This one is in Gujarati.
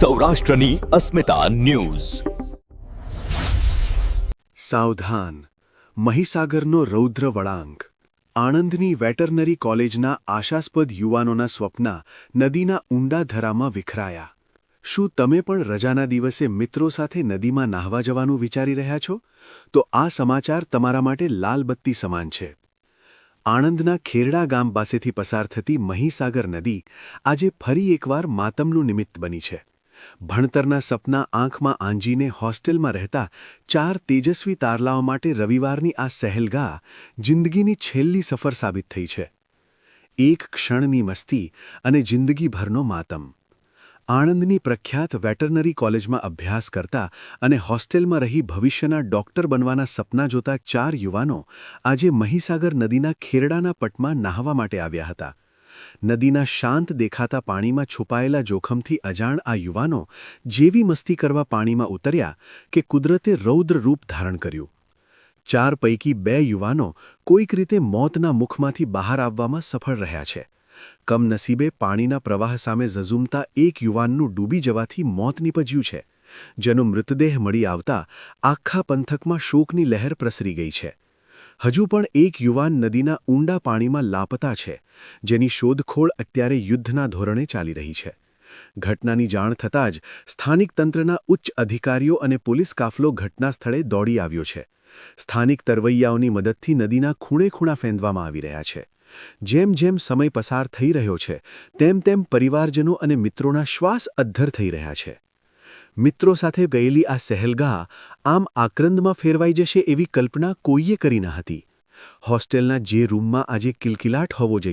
સૌરાષ્ટ્રની અસ્મિતા ન્યૂઝ. સાવધાન, મહીસાગરનો રૌદ્ર વળાંક. આણંદની વેટરનરી કોલેજના આશાસ્પદ યુવાનોના સ્વપ્ન નદીના ઊંડા ધરામાં વિખરાયા. શું તમે પણ રજાના દિવસે મિત્રો સાથે નદીમાં નાહવા જવાનું વિચારી રહ્યા છો? તો આ સમાચાર તમારા માટે લાલબત્તી સમાન છે. આણંદના ખેરડા ગામ પાસેથી પસાર થતી મહીસાગર નદી આજે ફરી એકવાર માતમનું નિમિત્ત બની છે. ભણતરના સપના આંખમાં આંજીને હોસ્ટેલમાં રહેતા 4 તેજસ્વી તારલાઓ માટે રવિવારની આ સહેલગાહ જિંદગીની છેલ્લી સફર સાબિત થઈ છે. એક ક્ષણની મસ્તી અને જિંદગીભરનો માતમ. આણંદની પ્રખ્યાત વેટરનરી કોલેજમાં અભ્યાસ કરતા અને હોસ્ટેલમાં રહી ભવિષ્યના ડોક્ટર બનવાના સપના જોતા 4 યુવાનો આજે મહીસાગર નદીના ખેરડાના પટમાં નાહવા માટે આવ્યા હતા. નદીના શાંત દેખાતા પાણીમાં છુપાયેલા જોખમથી અજાણ આ યુવાનો જેવી મસ્તી કરવા પાણીમાં ઉતર્યા કે કુદરતે રૌદ્ર રૂપ ધારણ કર્યું. 4 પૈકી 2 યુવાનો કોઈક રીતે મોતના મુખમાંથી બહાર આવવામાં સફળ રહ્યા છે. કમનસીબે પાણીના પ્રવાહ સામે ઝઝૂમતા એક યુવાનનું ડૂબી જવાથી મોત નીપજ્યું છે, જેનો મૃતદેહ મળી આવતા આખા પંથકમાં શોકની લહેર પ્રસરી ગઈ છે. હજુ પણ એક યુવાન નદીના ઊંડા પાણીમાં લાપતા છે, જેની શોધખોળ અત્યારે યુદ્ધના ધોરણે ચાલી રહી છે. ઘટનાની જાણ થતાં જ સ્થાનિક તંત્રના ઉચ્ચ અધિકારીઓ અને પોલીસ કાફલો ઘટના સ્થળે દોડી આવ્યો છે. સ્થાનિક તરવૈયાઓની મદદથી નદીના ખૂણે-ખૂણા ફેંદવામાં આવી રહ્યા છે. જેમ જેમ સમય પસાર થઈ રહ્યો છે, તેમ તેમ પરિવારજનો અને મિત્રોના શ્વાસ અદ્ધર થઈ રહ્યા છે. મિત્રો સાથે ગયેલી આ સહેલગાહ આમ આક્રંદમાં ફેરવાઈ જશે એવી કલ્પના કોઈએ કરી ન હતી. હોસ્ટેલના જે રૂમમાં આજે કિલકિલાટ હોવો જોઈએ